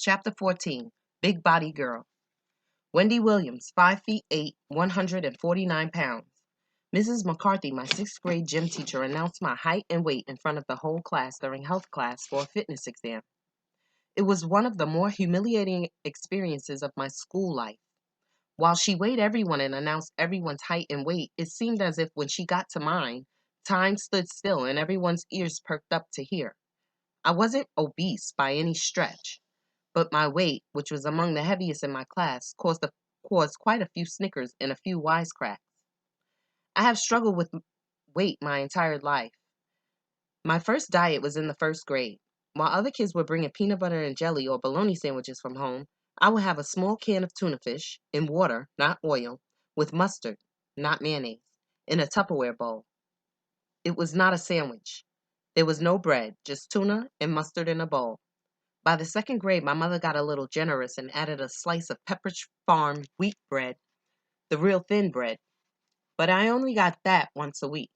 Chapter 14, Big Body Girl. Wendy Williams, 5'8", 149 pounds. Mrs. McCarthy, my sixth grade gym teacher, announced my height and weight in front of the whole class during health class for a fitness exam. It was one of the more humiliating experiences of my school life. While she weighed everyone and announced everyone's height and weight, it seemed as if when she got to mine, time stood still and everyone's ears perked up to hear. I wasn't obese by any stretch, but my weight, which was among the heaviest in my class, caused quite a few snickers and a few wisecracks. I have struggled with weight my entire life. My first diet was in the first grade. While other kids were bringing peanut butter and jelly or bologna sandwiches from home, I would have a small can of tuna fish in water, not oil, with mustard, not mayonnaise, in a Tupperware bowl. It was not a sandwich. There was no bread, just tuna and mustard in a bowl. By the second grade, my mother got a little generous and added a slice of Pepperidge Farm wheat bread, the real thin bread, but I only got that once a week.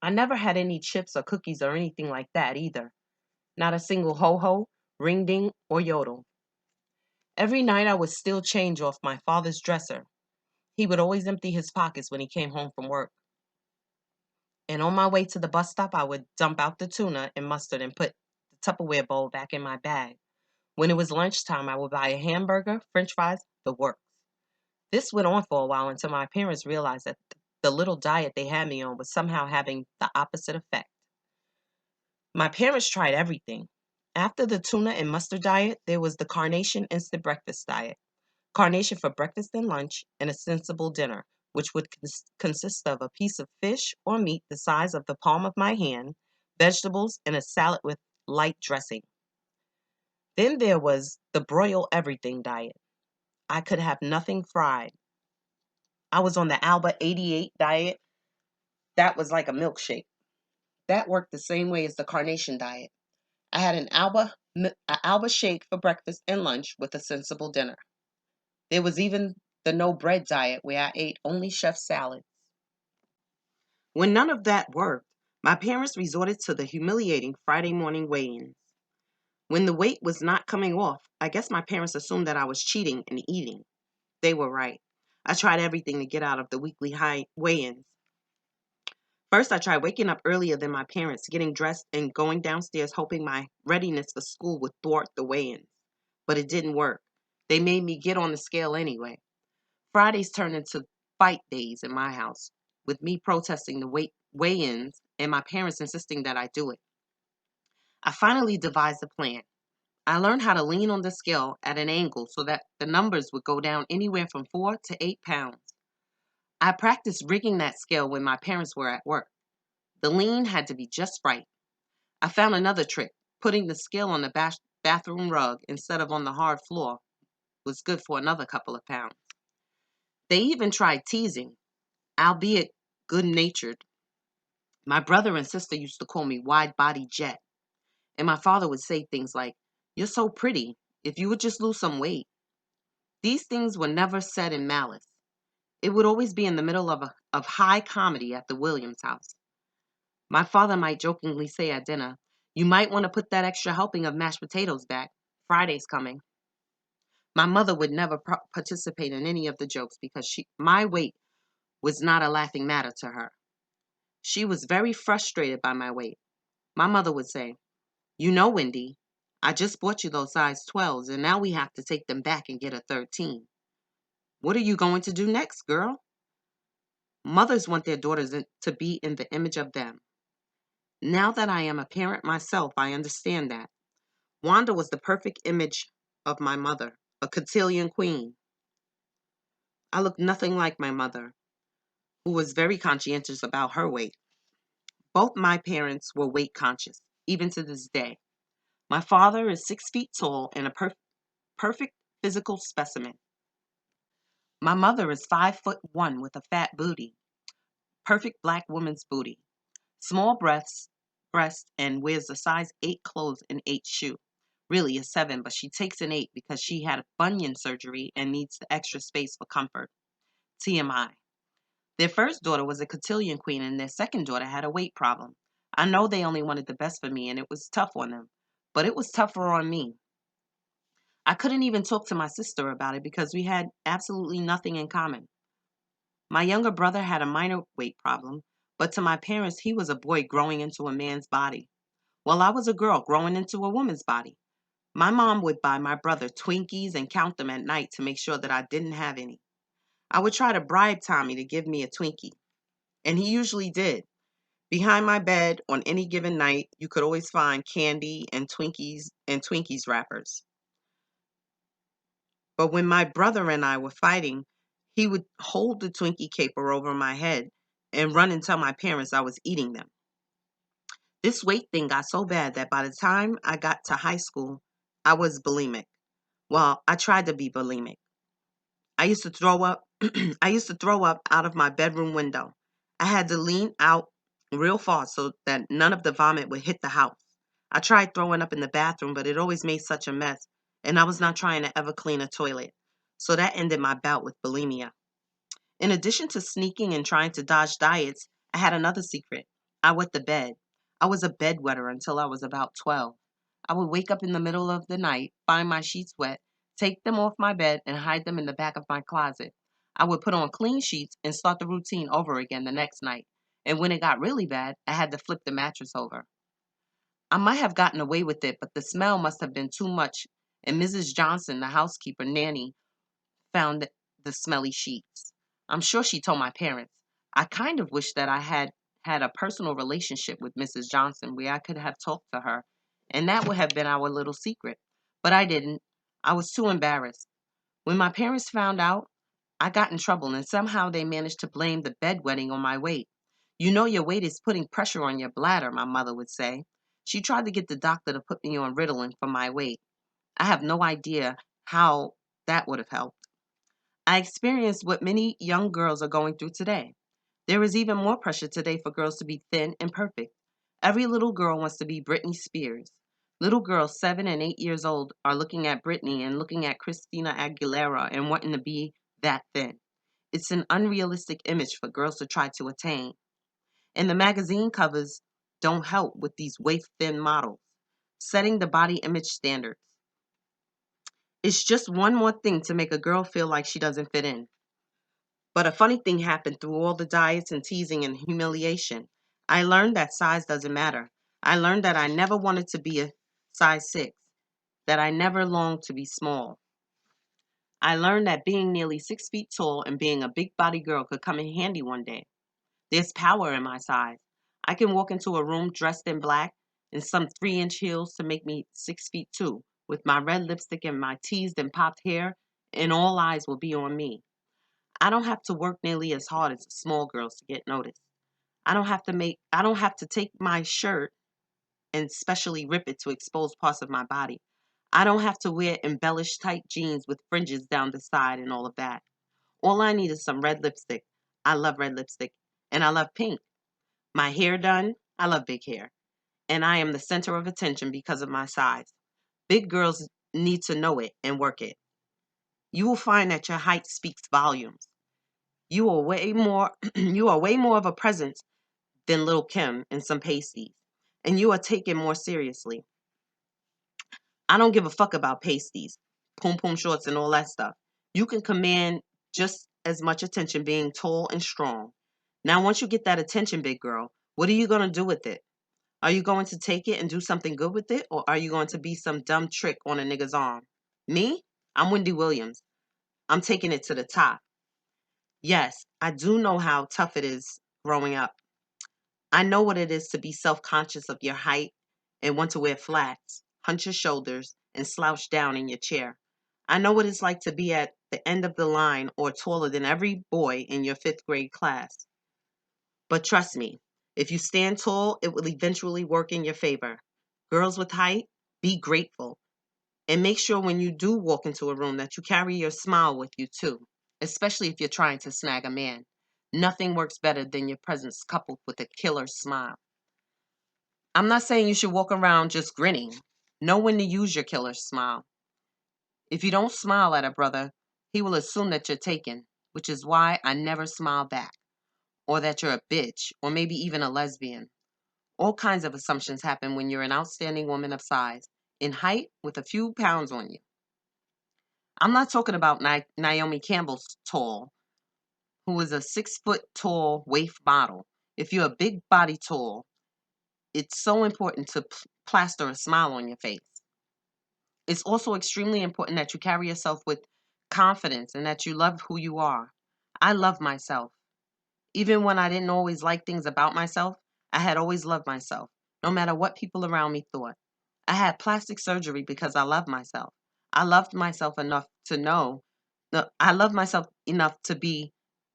I never had any chips or cookies or anything like that either. Not a single ho-ho, ring-ding, or yodel. Every night I would steal change off my father's dresser. He would always empty his pockets when he came home from work. And on my way to the bus stop, I would dump out the tuna and mustard and put the Tupperware bowl back in my bag. When it was lunchtime, I would buy a hamburger, french fries, the works. This went on for a while until my parents realized that the little diet they had me on was somehow having the opposite effect. My parents tried everything. After the tuna and mustard diet, there was the Carnation instant breakfast diet. Carnation for breakfast and lunch, and a sensible dinner, which would consist of a piece of fish or meat the size of the palm of my hand, vegetables, and a salad with light dressing. Then there was the broil everything diet. I could have nothing fried. I was on the Alba 88 diet. That was like a milkshake. That worked the same way as the Carnation diet. I had an Alba shake for breakfast and lunch with a sensible dinner. There was even the no bread diet where I ate only chef salads. When none of that worked, my parents resorted to the humiliating Friday morning weigh-ins. When the weight was not coming off, I guess my parents assumed that I was cheating and eating. They were right. I tried everything to get out of the weekly high weigh-ins. First, I tried waking up earlier than my parents, getting dressed and going downstairs hoping my readiness for school would thwart the weigh-ins. But it didn't work. They made me get on the scale anyway. Fridays turned into fight days in my house, with me protesting the weigh-ins and my parents insisting that I do it. I finally devised a plan. I learned how to lean on the scale at an angle so that the numbers would go down anywhere from 4 to 8 pounds. I practiced rigging that scale when my parents were at work. The lean had to be just right. I found another trick. Putting the scale on the bathroom rug instead of on the hard floor was good for another couple of pounds. They even tried teasing, albeit good-natured. My brother and sister used to call me wide-body Jet, and my father would say things like, "You're so pretty. If you would just lose some weight." These things were never said in malice. It would always be in the middle of high comedy at the Williams house. My father might jokingly say at dinner, "You might want to put that extra helping of mashed potatoes back. Friday's coming." My mother would never participate in any of the jokes because my weight was not a laughing matter to her. She was very frustrated by my weight. My mother would say, "You know, Wendy, I just bought you those size 12s and now we have to take them back and get a 13. What are you going to do next, girl?" Mothers want their daughters to be in the image of them. Now that I am a parent myself, I understand that. Wanda was the perfect image of my mother, a cotillion queen. I looked nothing like my mother, who was very conscientious about her weight. Both my parents were weight conscious, even to this day. My father is 6 feet tall and a perfect physical specimen. My mother is 5'1" with a fat booty, perfect black woman's booty, small breasts, and wears a size 8 clothes and 8 shoe. Really a 7, but she takes an 8 because she had a bunion surgery and needs the extra space for comfort. TMI. Their first daughter was a cotillion queen and their second daughter had a weight problem. I know they only wanted the best for me and it was tough on them, but it was tougher on me. I couldn't even talk to my sister about it because we had absolutely nothing in common. My younger brother had a minor weight problem, but to my parents, he was a boy growing into a man's body. While I was a girl growing into a woman's body. My mom would buy my brother Twinkies and count them at night to make sure that I didn't have any. I would try to bribe Tommy to give me a Twinkie, and he usually did. Behind my bed on any given night, you could always find candy and Twinkies wrappers. But when my brother and I were fighting, he would hold the Twinkie caper over my head and run and tell my parents I was eating them. This weight thing got so bad that by the time I got to high school, I was bulimic. Well, I tried to be bulimic. I used to throw up. I used to throw up out of my bedroom window. I had to lean out real far so that none of the vomit would hit the house. I tried throwing up in the bathroom, but it always made such a mess, and I was not trying to ever clean a toilet. So that ended my bout with bulimia. In addition to sneaking and trying to dodge diets, I had another secret. I wet the bed. I was a bedwetter until I was about 12. I would wake up in the middle of the night, find my sheets wet, take them off my bed, and hide them in the back of my closet. I would put on clean sheets and start the routine over again the next night. And when it got really bad, I had to flip the mattress over. I might have gotten away with it, but the smell must have been too much, and Mrs. Johnson, the housekeeper nanny, found the smelly sheets. I'm sure she told my parents. I kind of wish that I had a personal relationship with Mrs. Johnson where I could have talked to her, and that would have been our little secret. But I didn't. I was too embarrassed. When my parents found out, I got in trouble, and somehow they managed to blame the bedwetting on my weight. You know your weight is putting pressure on your bladder, my mother would say. She tried to get the doctor to put me on Ritalin for my weight. I have no idea how that would have helped. I experienced what many young girls are going through today. There is even more pressure today for girls to be thin and perfect. Every little girl wants to be Britney Spears. Little girls 7 and 8 years old are looking at Britney and looking at Christina Aguilera and wanting to be that thin. It's an unrealistic image for girls to try to attain. And the magazine covers don't help with these waif thin models, setting the body image standards. It's just one more thing to make a girl feel like she doesn't fit in. But a funny thing happened through all the diets and teasing and humiliation. I learned that size doesn't matter. I learned that I never wanted to be a size 6, that I never longed to be small. I learned that being nearly 6 feet tall and being a big body girl could come in handy one day. There's power in my size. I can walk into a room dressed in black and some 3-inch heels to make me 6 feet too, with my red lipstick and my teased and popped hair, and all eyes will be on me. I don't have to work nearly as hard as the small girls to get noticed. I don't have to take my shirt and specially rip it to expose parts of my body. I don't have to wear embellished tight jeans with fringes down the side and all of that. All I need is some red lipstick. I love red lipstick. And I love pink. My hair done. I love big hair. And I am the center of attention because of my size. Big girls need to know it and work it. You will find that your height speaks volumes. You are way more you are way more of a presence than Lil' Kim and some pasties. And you are taken more seriously. I don't give a fuck about pasties, poom poom shorts, and all that stuff. You can command just as much attention being tall and strong. Now, once you get that attention, big girl, what are you going to do with it? Are you going to take it and do something good with it? Or are you going to be some dumb trick on a nigga's arm? Me? I'm Wendy Williams. I'm taking it to the top. Yes, I do know how tough it is growing up. I know what it is to be self-conscious of your height and want to wear flats, hunch your shoulders, and slouch down in your chair. I know what it's like to be at the end of the line or taller than every boy in your fifth grade class. But trust me, if you stand tall, it will eventually work in your favor. Girls with height, be grateful. And make sure when you do walk into a room that you carry your smile with you too, especially if you're trying to snag a man. Nothing works better than your presence coupled with a killer smile. I'm not saying you should walk around just grinning. Know when to use your killer smile. If you don't smile at a brother, he will assume that you're taken, which is why I never smile back, or that you're a bitch, or maybe even a lesbian. All kinds of assumptions happen when you're an outstanding woman of size, in height with a few pounds on you. I'm not talking about Naomi Campbell's tall, who is a 6 foot tall waif model. If you're a big body tall, it's so important to plaster a smile on your face. It's also extremely important that you carry yourself with confidence and that you love who you are. I love myself. Even when I didn't always like things about myself, I had always loved myself, no matter what people around me thought. I had plastic surgery because I loved myself. I loved myself enough to know, no, I loved myself enough to be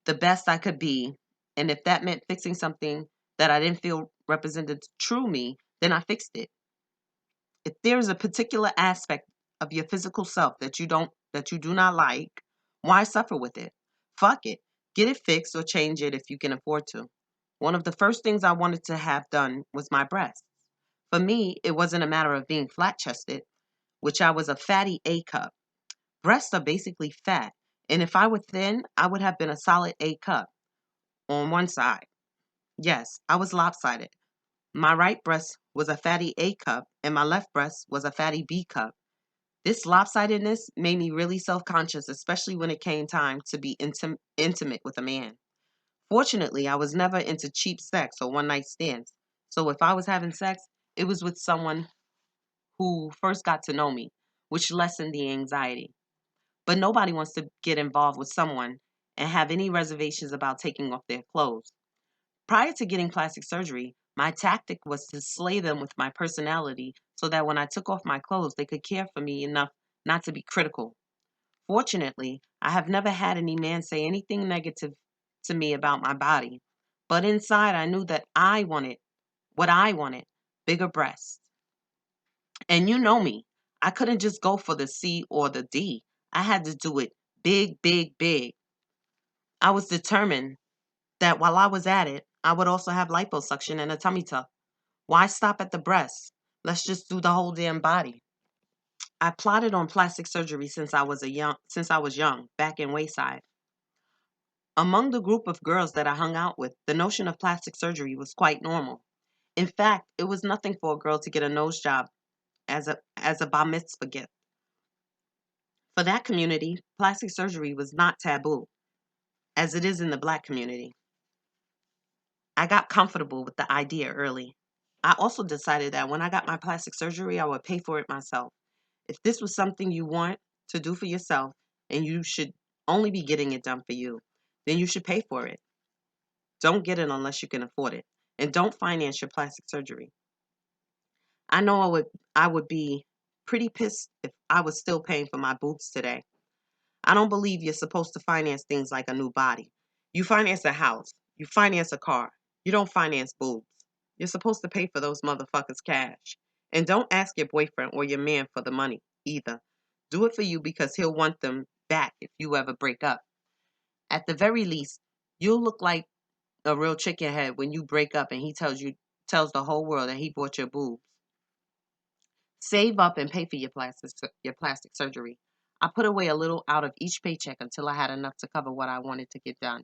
the best I could be. And if that meant fixing something that I didn't feel represented true me, then I fixed it. If there's a particular aspect of your physical self that you do not like, why suffer with it? Fuck it. Get it fixed or change it if you can afford to. One of the first things I wanted to have done was my breasts. For me, it wasn't a matter of being flat chested, which I was a fatty A cup. Breasts are basically fat, and if I were thin, I would have been a solid A cup on one side. Yes, I was lopsided. My right breast was a fatty A cup, and my left breast was a fatty B cup. This lopsidedness made me really self-conscious, especially when it came time to be intimate with a man. Fortunately, I was never into cheap sex or one-night stands. So if I was having sex, it was with someone who first got to know me, which lessened the anxiety. But nobody wants to get involved with someone and have any reservations about taking off their clothes. Prior to getting plastic surgery, my tactic was to slay them with my personality so that when I took off my clothes, they could care for me enough not to be critical. Fortunately, I have never had any man say anything negative to me about my body. But inside, I knew that I wanted what I wanted, bigger breasts. And you know me, I couldn't just go for the C or the D. I had to do it big, big, big. I was determined that while I was at it, I would also have liposuction and a tummy tuck. Why stop at the breasts? Let's just do the whole damn body. I plotted on plastic surgery since I was young, back in Wayside. Among the group of girls that I hung out with, the notion of plastic surgery was quite normal. In fact, it was nothing for a girl to get a nose job as a bar mitzvah gift. For that community, plastic surgery was not taboo, as it is in the black community. I got comfortable with the idea early. I also decided that when I got my plastic surgery, I would pay for it myself. If this was something you want to do for yourself and you should only be getting it done for you, then you should pay for it. Don't get it unless you can afford it. And don't finance your plastic surgery. I know I would be pretty pissed if I was still paying for my boobs today. I don't believe you're supposed to finance things like a new body. You finance a house. You finance a car. You don't finance boobs. You're supposed to pay for those motherfuckers cash. And don't ask your boyfriend or your man for the money either. Do it for you because he'll want them back if you ever break up. At the very least, you'll look like a real chicken head when you break up and he tells the whole world that he bought your boobs. Save up and pay for your plastic surgery. I put away a little out of each paycheck until I had enough to cover what I wanted to get done.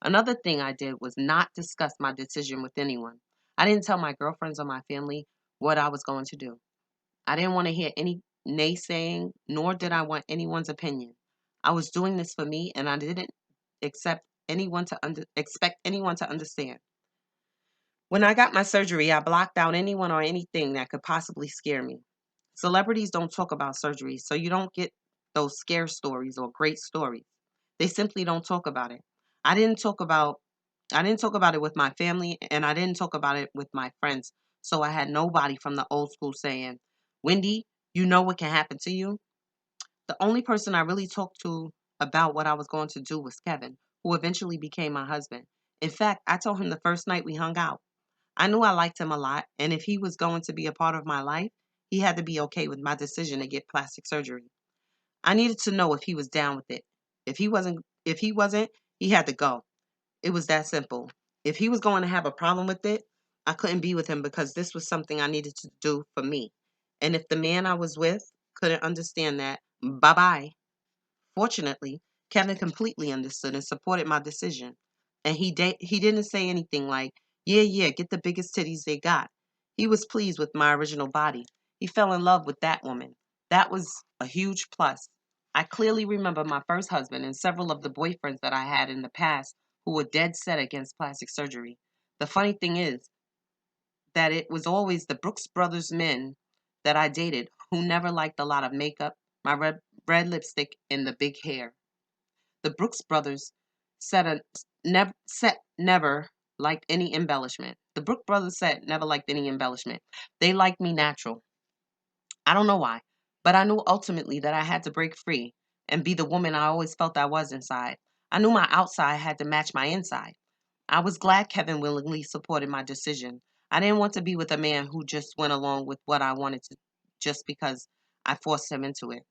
Another thing I did was not discuss my decision with anyone. I didn't tell my girlfriends or my family what I was going to do. I didn't want to hear any naysaying, nor did I want anyone's opinion. I was doing this for me, and I didn't expect anyone to understand. When I got my surgery, I blocked out anyone or anything that could possibly scare me. Celebrities don't talk about surgery, so you don't get those scare stories or great stories. They simply don't talk about it. I didn't talk about I didn't talk about it with my family and I didn't talk about it with my friends. So I had nobody from the old school saying, "Wendy, you know what can happen to you?" The only person I really talked to about what I was going to do was Kevin, who eventually became my husband. In fact, I told him the first night we hung out. I knew I liked him a lot, and if he was going to be a part of my life, he had to be okay with my decision to get plastic surgery. I needed to know if he was down with it. If he wasn't, he had to go. It was that simple. If he was going to have a problem with it, I couldn't be with him because this was something I needed to do for me. And if the man I was with couldn't understand that, bye-bye. Fortunately, Kevin completely understood and supported my decision. And he didn't say anything like, "Yeah, yeah, get the biggest titties they got." He was pleased with my original body. He fell in love with that woman. That was a huge plus. I clearly remember my first husband and several of the boyfriends that I had in the past who were dead set against plastic surgery. The funny thing is that it was always the Brooks Brothers men that I dated who never liked a lot of makeup, my red lipstick, and the big hair. The Brooks Brothers said never liked any embellishment. The Brooks Brothers said never liked any embellishment. They liked me natural. I don't know why, but I knew ultimately that I had to break free and be the woman I always felt I was inside. I knew my outside had to match my inside. I was glad Kevin willingly supported my decision. I didn't want to be with a man who just went along with what I wanted to just because I forced him into it.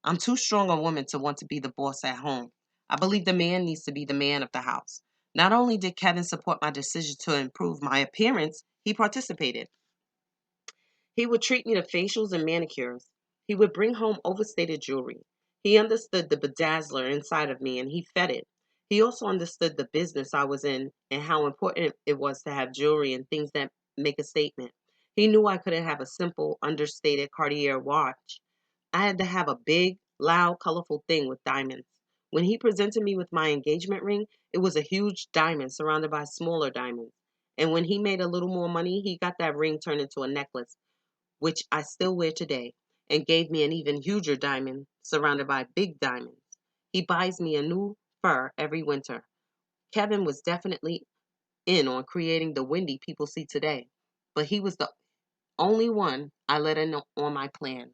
I'm too strong a woman to want to be the boss at home. I believe the man needs to be the man of the house. Not only did Kevin support my decision to improve my appearance, he participated. He would treat me to facials and manicures. He would bring home overstated jewelry. He understood the bedazzler inside of me and he fed it. He also understood the business I was in and how important it was to have jewelry and things that make a statement. He knew I couldn't have a simple, understated Cartier watch. I had to have a big, loud, colorful thing with diamonds. When he presented me with my engagement ring, it was a huge diamond surrounded by smaller diamonds. And when he made a little more money, he got that ring turned into a necklace which I still wear today, and gave me an even huger diamond surrounded by big diamonds. He buys me a new fur every winter. Kevin was definitely in on creating the Wendy people see today, but he was the only one I let in on my plans.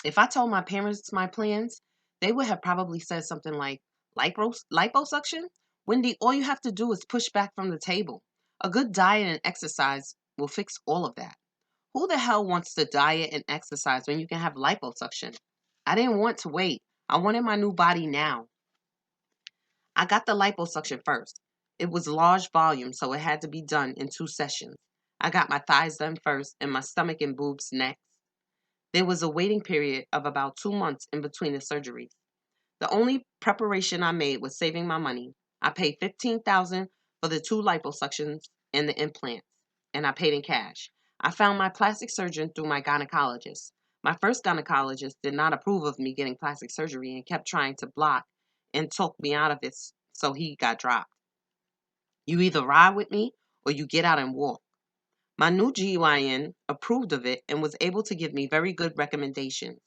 If I told my parents my plans, they would have probably said something like, liposuction? Wendy, all you have to do is push back from the table. A good diet and exercise will fix all of that. Who the hell wants to diet and exercise when you can have liposuction? I didn't want to wait. I wanted my new body now. I got the liposuction first. It was large volume, so it had to be done in 2 sessions. I got my thighs done first and my stomach and boobs next. There was a waiting period of about 2 months in between the surgeries. The only preparation I made was saving my money. I paid $15,000 for the 2 liposuctions and the implants, and I paid in cash. I found my plastic surgeon through my gynecologist. My first gynecologist did not approve of me getting plastic surgery and kept trying to block and talk me out of it, so he got dropped. You either ride with me or you get out and walk. My new GYN approved of it and was able to give me very good recommendations.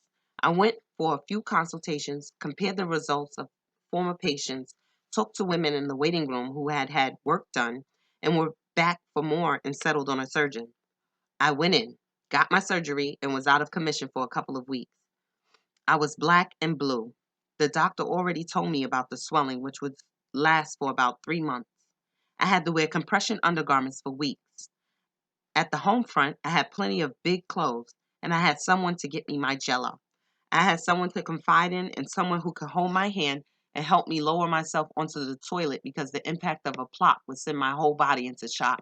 I went for a few consultations, compared the results of former patients, talked to women in the waiting room who had had work done and were back for more and settled on a surgeon. I went in, got my surgery, and was out of commission for a couple of weeks. I was black and blue. The doctor already told me about the swelling, which would last for about 3 months. I had to wear compression undergarments for weeks. At the home front, I had plenty of big clothes, and I had someone to get me my jello. I had someone to confide in and someone who could hold my hand and help me lower myself onto the toilet because the impact of a plot would send my whole body into shock.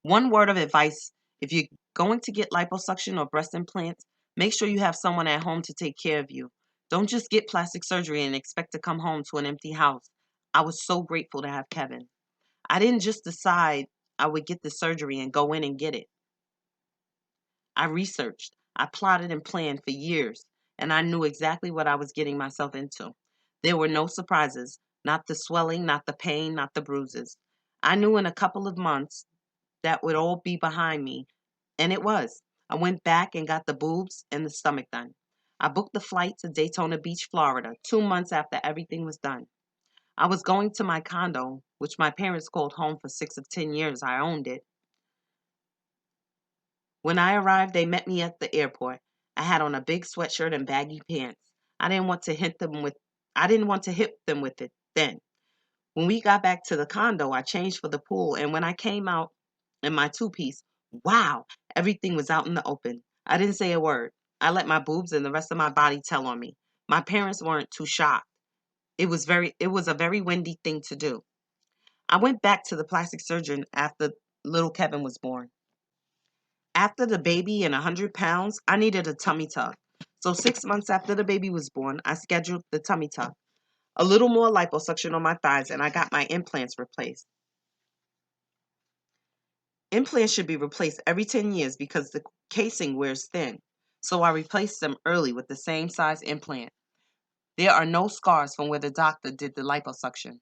One word of advice: if you're going to get liposuction or breast implants, make sure you have someone at home to take care of you. Don't just get plastic surgery and expect to come home to an empty house. I was so grateful to have Kevin. I didn't just decide I would get the surgery and go in and get it. I researched, I plotted and planned for years, and I knew exactly what I was getting myself into. There were no surprises, not the swelling, not the pain, not the bruises. I knew in a couple of months that would all be behind me, and it was. I went back and got the boobs and the stomach done. I booked the flight to Daytona Beach, Florida, 2 months after everything was done. I was going to my condo, which my parents called home for 6 of 10 years. I owned it. When I arrived, they met me at the airport. I had on a big sweatshirt and baggy pants. I didn't want to hit them with I didn't want to hit them with it then. When we got back to the condo, I changed for the pool, and when I came out in my two-piece, wow, everything was out in the open. I didn't say a word. I let my boobs and the rest of my body tell on me. My parents weren't too shocked. It was a very Wendy thing to do. I went back to the plastic surgeon after little Kevin was born. After the baby and 100 pounds, I needed a tummy tuck. So 6 months after the baby was born, I scheduled the tummy tuck. A little more liposuction on my thighs, and I got my implants replaced. Implants should be replaced every 10 years because the casing wears thin. so I replaced them early with the same size implant. There are no scars from where the doctor did the liposuction.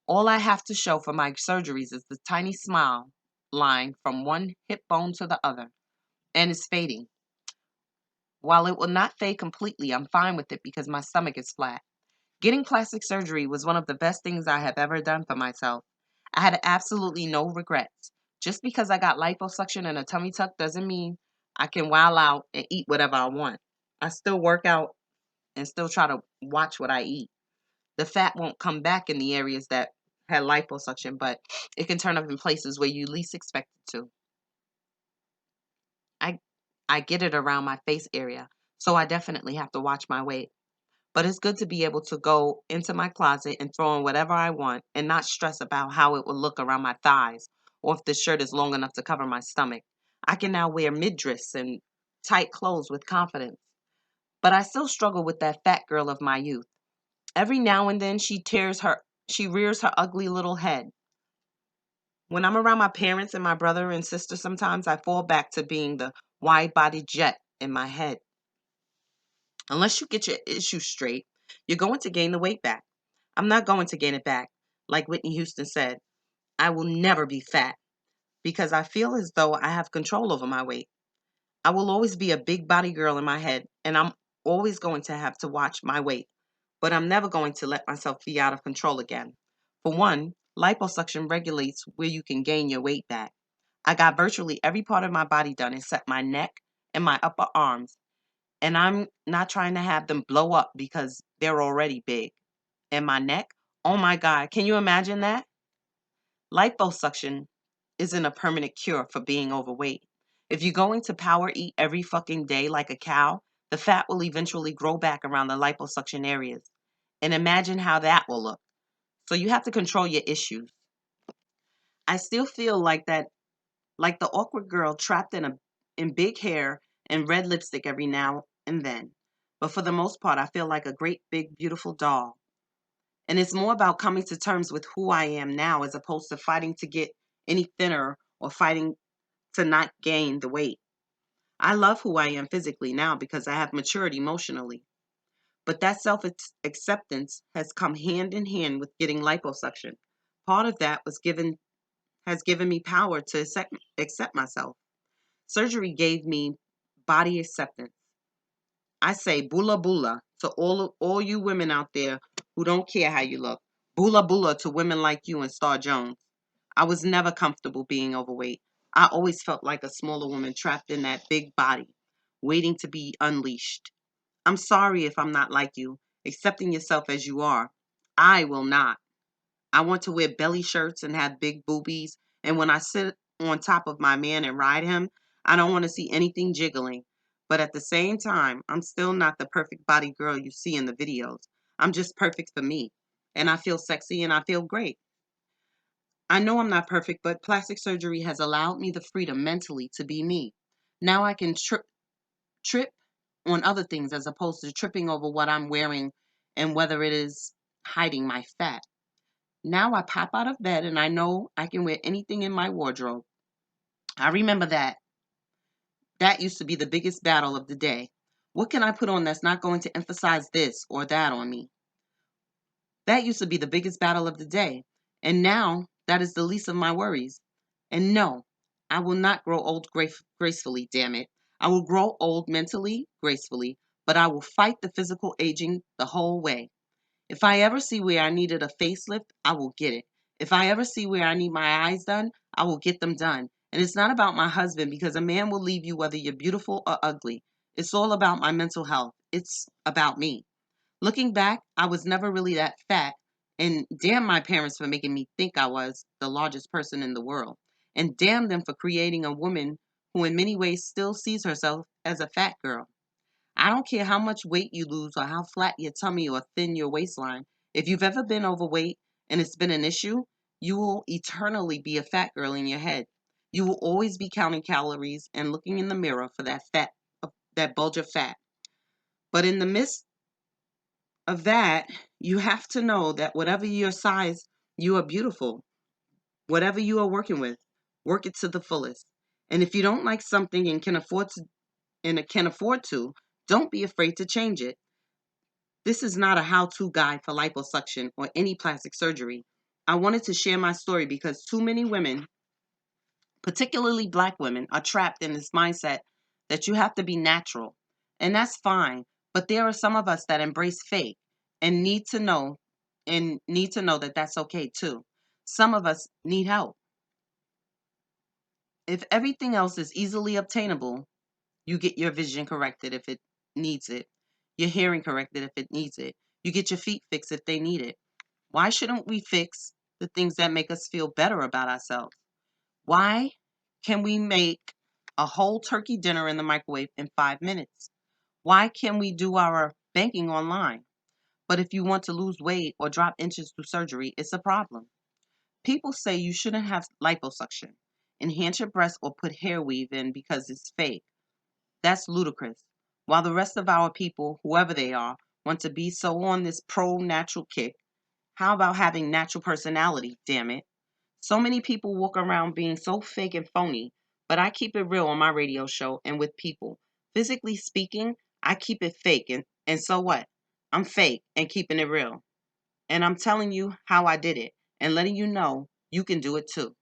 All I have to show for my surgeries is the tiny smile line from one hip bone to the other, and it's fading. While it will not fade completely, I'm fine with it because my stomach is flat. Getting plastic surgery was one of the best things I have ever done for myself. I had absolutely no regrets. Just because I got liposuction and a tummy tuck doesn't mean I can wow out and eat whatever I want. I still work out and still try to watch what I eat. The fat won't come back in the areas that had liposuction, but it can turn up in places where you least expect it to. I I get it around my face area, so I definitely have to watch my weight. But it's good to be able to go into my closet and throw in whatever I want and not stress about how it will look around my thighs or if the shirt is long enough to cover my stomach. I can now wear midriffs and tight clothes with confidence. But I still struggle with that fat girl of my youth. Every now and then she rears her ugly little head. When I'm around my parents and my brother and sister, sometimes I fall back to being the wide-bodied jet in my head. Unless you get your issues straight, you're going to gain the weight back. I'm not going to gain it back. Like Whitney Houston said, I will never be fat because I feel as though I have control over my weight. I will always be a big body girl in my head, and I'm always going to have to watch my weight. But I'm never going to let myself be out of control again. For one, liposuction regulates where you can gain your weight back. I got virtually every part of my body done except my neck and my upper arms, and I'm not trying to have them blow up because they're already big. And my neck, oh my God, can you imagine that? Liposuction isn't a permanent cure for being overweight. If you're going to power eat every fucking day like a cow, the fat will eventually grow back around the liposuction areas. And imagine how that will look. So you have to control your issues. I still feel like that, like the awkward girl trapped in big hair and red lipstick every now and then. But for the most part, I feel like a great big beautiful doll. And it's more about coming to terms with who I am now as opposed to fighting to get any thinner or fighting to not gain the weight. I love who I am physically now because I have matured emotionally. But that self acceptance has come hand in hand with getting liposuction. Part of that has given me power to accept myself. Surgery gave me body acceptance. I say bula bula to all you women out there who don't care how you look. Bula bula to women like you and Star Jones. I was never comfortable being overweight. I always felt like a smaller woman trapped in that big body, waiting to be unleashed. I'm sorry if I'm not like you, accepting yourself as you are. I will not. I want to wear belly shirts and have big boobies. And when I sit on top of my man and ride him, I don't want to see anything jiggling. But at the same time, I'm still not the perfect body girl you see in the videos. I'm just perfect for me. And I feel sexy and I feel great. I know I'm not perfect, but plastic surgery has allowed me the freedom mentally to be me. Now I can trip on other things as opposed to tripping over what I'm wearing and whether it is hiding my fat. Now I pop out of bed and I know I can wear anything in my wardrobe. I remember that. That used to be the biggest battle of the day. What can I put on that's not going to emphasize this or that on me? That used to be the biggest battle of the day. And now that is the least of my worries. And no, I will not grow old gracefully, damn it. I will grow old mentally, gracefully, but I will fight the physical aging the whole way. If I ever see where I needed a facelift, I will get it. If I ever see where I need my eyes done, I will get them done. And it's not about my husband because a man will leave you whether you're beautiful or ugly. It's all about my mental health. It's about me. Looking back, I was never really that fat. And damn my parents for making me think I was the largest person in the world. And damn them for creating a woman who in many ways still sees herself as a fat girl. I don't care how much weight you lose or how flat your tummy or thin your waistline. If you've ever been overweight and it's been an issue, you will eternally be a fat girl in your head. You will always be counting calories and looking in the mirror for that bulge of fat. But in the midst of that, you have to know that whatever your size, you are beautiful. Whatever you are working with, work it to the fullest. And if you don't like something and can afford and can afford to, don't be afraid to change it. This is not a how-to guide for liposuction or any plastic surgery. I wanted to share my story because too many women, particularly Black women, are trapped in this mindset that you have to be natural. And that's fine. But there are some of us that embrace fake and need to know that that's okay too. Some of us need help. If everything else is easily obtainable, you get your vision corrected if it needs it, your hearing corrected if it needs it, you get your feet fixed if they need it. Why shouldn't we fix the things that make us feel better about ourselves? Why can we make a whole turkey dinner in the microwave in 5 minutes? Why can we do our banking online? But if you want to lose weight or drop inches through surgery, it's a problem. People say you shouldn't have liposuction, enhance your breasts, or put hair weave in because it's fake. That's ludicrous. While the rest of our people, whoever they are, want to be so on this pro natural kick, how about having natural personality, damn it? So many people walk around being so fake and phony, but I keep it real on my radio show and with people. Physically speaking, I keep it fake, and so what? I'm fake and keeping it real. And I'm telling you how I did it and letting you know you can do it too.